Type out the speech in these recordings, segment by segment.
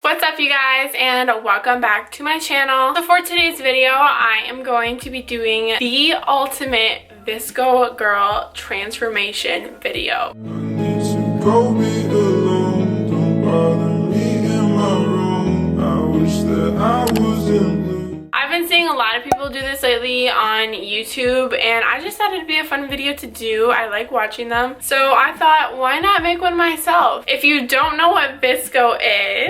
What's up you guys, and welcome back to my channel. So for today's video, I am going to be doing the ultimate VSCO girl transformation video. I've been seeing a lot of people do this lately on YouTube, and I just thought it'd be a fun video to do. I like watching them, so I thought, why not make one myself? If you don't know what VSCO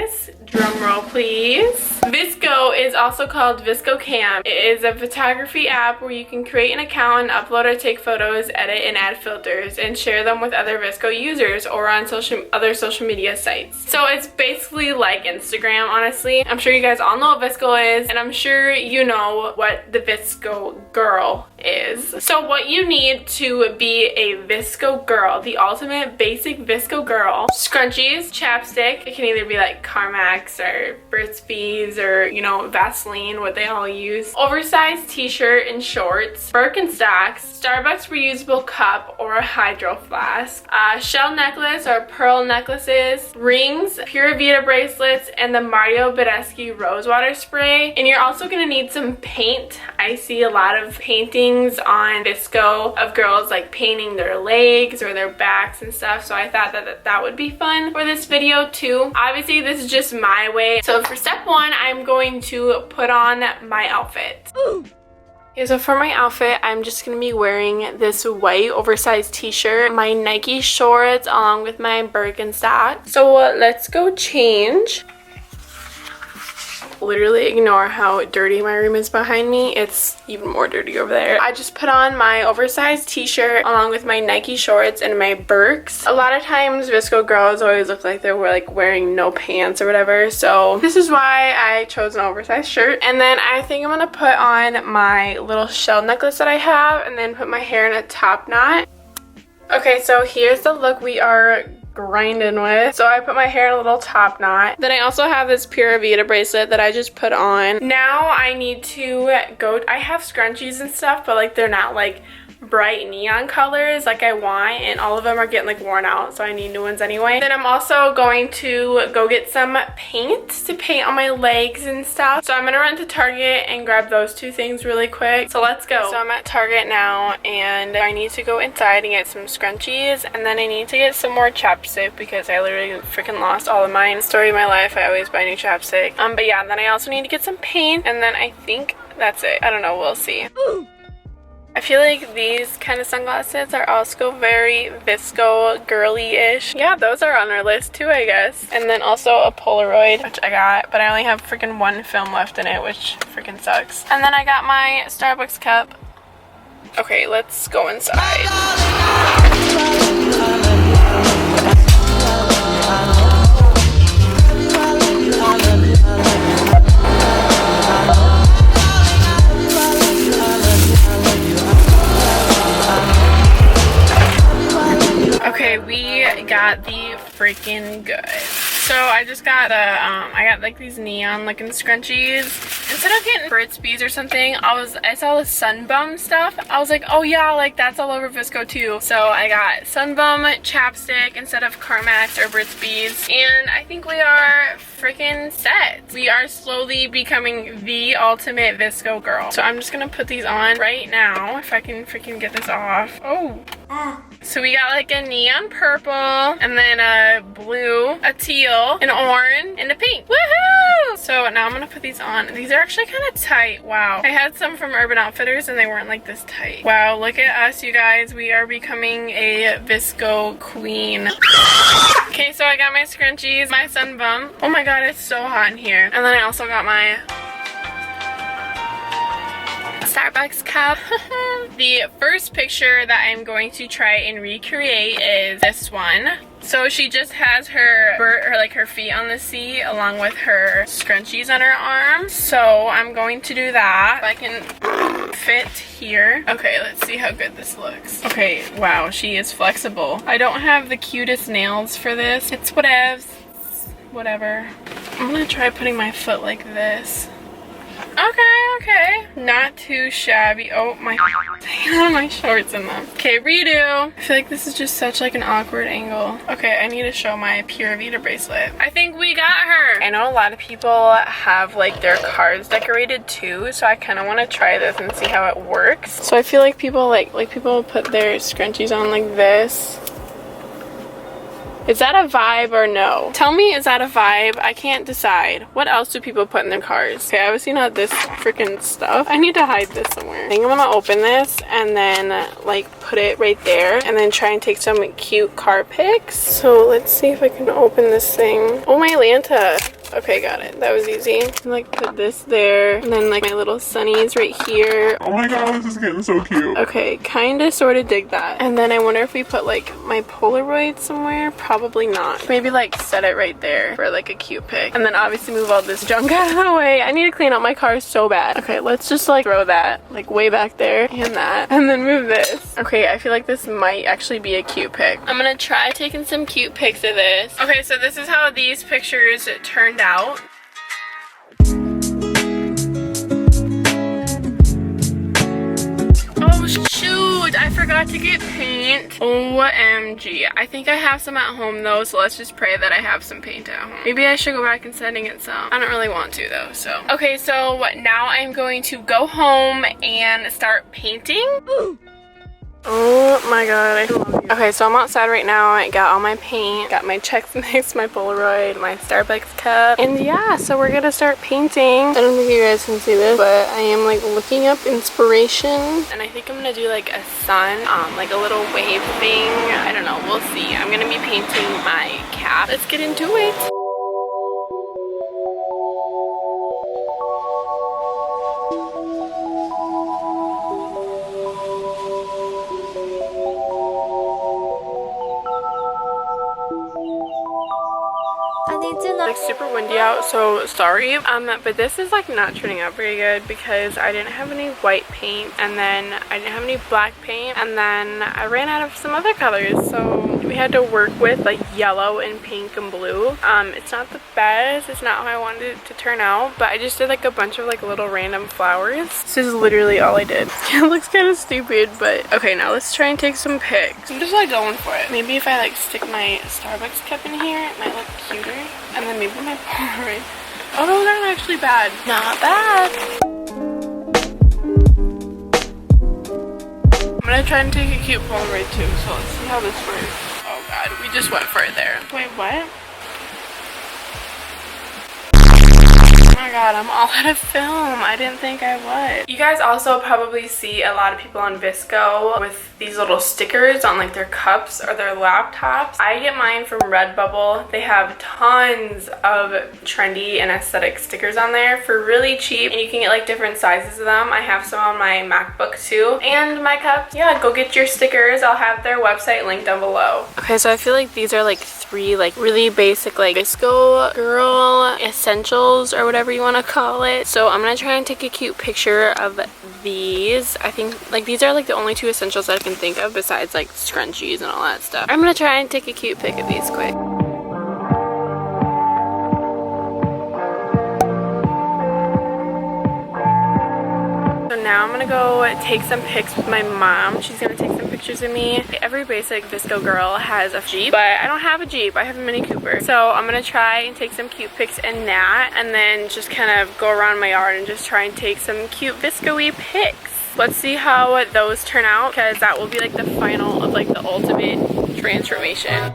is, drum roll please. VSCO is also called VSCO Cam. It is a photography app where you can create an account and upload or take photos, edit and add filters, and share them with other VSCO users or on other social media sites. So it's basically like Instagram, honestly. I'm sure you guys all know what VSCO is, and I'm sure you know what the VSCO girl is. So what you need to be a VSCO girl, the ultimate basic VSCO girl: scrunchies, chapstick. It can either be like Carmex or Burt's Bees or, you know, Vaseline, what they all use. Oversized t-shirt and shorts, Birkenstocks, Starbucks reusable cup or a hydro flask, shell necklace or pearl necklaces, rings, Pura Vida bracelets, and the Mario Badescu rosewater spray. And you're also gonna need some paint. I see a lot of paintings on VSCO of girls like painting their legs or their backs and stuff, so I thought that would be fun for this video too. Obviously this is just my way. So for step one, I'm going to put on my outfit. Okay, so for my outfit, I'm just going to be wearing this white oversized t-shirt, my Nike shorts, along with my Birkenstock. So let's go change. Literally ignore how dirty my room is behind me. It's even more dirty over there. I just put on my oversized t-shirt along with my Nike shorts and my Birks. A lot of times VSCO girls always look like they're like wearing no pants or whatever, so this is why I chose an oversized shirt. And then I think I'm gonna put on my little shell necklace that I have and then put my hair in a top knot. Okay, so here's the look we are grinding with. So I put my hair in a little top knot. Then I also have this Pura Vida bracelet that I just put on. Now I need to go, I have scrunchies and stuff, but like they're not like bright neon colors like I want, and all of them are getting like worn out, so I need new ones anyway. Then I'm also going to go get some paint to paint on my legs and stuff. So I'm gonna run to Target and grab those two things really quick. So let's go. So I'm at Target now, and I need to go inside and get some scrunchies, and then I need to get some more chapstick because I literally freaking lost all of mine. Story of my life, I always buy new chapstick. But yeah, then I also need to get some paint, and then I think that's it. I don't know, we'll see. I feel like these kind of sunglasses are also very VSCO girly-ish. Yeah, those are on our list too, I guess. And then also a Polaroid, which I got, but I only have freaking one film left in it, which freaking sucks. And then I got my Starbucks cup. Okay, let's go inside. Okay, we got the freaking goods. So I just got I got like these neon looking scrunchies. Instead of getting Burt's Bees or something, I saw the Sunbum stuff. I was like, oh yeah, like that's all over VSCO too. So I got Sunbum chapstick instead of Carmex or Burt's Bees, and I think we are freaking set. We are slowly becoming the ultimate VSCO girl. So I'm just gonna put these on right now if I can freaking get this off. Oh. So we got like a neon purple, and then a blue, a teal, an orange, and a pink. Woohoo! So now I'm gonna put these on. These are actually kind of tight. Wow. I had some from Urban Outfitters and they weren't like this tight. Wow, look at us, you guys. We are becoming a VSCO queen. Okay, so I got my scrunchies, my Sunbum. Oh my god, it's so hot in here. And then I also got my Starbucks cup. The first picture that I'm going to try and recreate is this one. So she just has her feet on the seat along with her scrunchies on her arms. So I'm going to do that. If I can fit here. Okay, let's see how good this looks. Okay, wow, she is flexible. I don't have the cutest nails for this. It's whatevs. Whatever. I'm gonna try putting my foot like this. Okay, okay. Not too shabby. Oh, my my shorts in them. Okay, redo. I feel like this is just such like an awkward angle. Okay, I need to show my Pura Vida bracelet. I think we got her. I know a lot of people have like their cars decorated too, so I kind of want to try this and see how it works. So I feel like people people put their scrunchies on like this. Is that a vibe or no? Tell me, is that a vibe? I can't decide. What else do people put in their cars? Okay, obviously not this freaking stuff. I need to hide this somewhere. I think I'm gonna open this and then like put it right there and then try and take some cute car pics. So let's see if I can open this thing. Oh, my Lanta. Okay, got it. That was easy. Like put this there and then like my little sunnies right here. Oh my god, this is getting so cute. Okay, kind of sort of dig that. And then I wonder if we put like my Polaroid somewhere. Probably not. Maybe like set it right there for like a cute pic. And then obviously move all this junk out of the way. I need to clean up my car so bad. Okay, let's just like throw that like way back there and that. And then move this. Okay, I feel like this might actually be a cute pic. I'm gonna try taking some cute pics of this. Okay, so this is how these pictures turned out. Oh shoot, I forgot to get paint. OMG. I think I have some at home though, so let's just pray that I have some paint at home. Maybe I should go back and sending it some. I don't really want to though, so. Okay, so now I'm going to go home and start painting. Ooh. Oh my god, I love you. Okay, so I'm outside right now. I got all my paint, got my Chex Mix, my Polaroid, my Starbucks cup, and yeah, so we're gonna start painting. I don't think you guys can see this, but I am like looking up inspiration, and I think I'm gonna do like a sun, like a little wave thing. I don't know, we'll see. I'm gonna be painting my cap. Let's get into it. Like super windy out, so sorry, but this is like not turning out very good because I didn't have any white paint, and then I didn't have any black paint, and then I ran out of some other colors, so we had to work with like yellow and pink and blue. It's not the best, it's not how I wanted it to turn out, but I just did like a bunch of like little random flowers. This is literally all I did. It looks kind of stupid, but okay, now let's try and take some pics. I'm just like going for it. Maybe if I like stick my Starbucks cup in here, it might look cuter. And then maybe my Polaroid. Oh, those aren't actually bad. Not bad. I'm gonna try and take a cute Polaroid too, so let's see how this works. Oh god, we just went for it there. Wait, what? Oh my god, I'm all out of film. I didn't think I would. You guys also probably see a lot of people on VSCO with these little stickers on like their cups or their laptops. I get mine from Redbubble. They have tons of trendy and aesthetic stickers on there for really cheap, and you can get like different sizes of them. I have some on my MacBook too, and my cups. Yeah, go get your stickers. I'll have their website linked down below. Okay, so I feel like these are like three like really basic like VSCO girl essentials or whatever you want to call it. So I'm gonna try and take a cute picture of these. I think like these are like the only two essentials that I can think of besides like scrunchies and all that stuff. I'm gonna try and take a cute pic of these quick. So now I'm gonna go take some pics with my mom. She's gonna take some pictures of me. Every basic VSCO girl has a Jeep, but I don't have a Jeep. I have a Mini Cooper. So I'm gonna try and take some cute pics in that, and then just kind of go around my yard and just try and take some cute VSCO-y pics. Let's see how those turn out, because that will be like the final of like the ultimate transformation.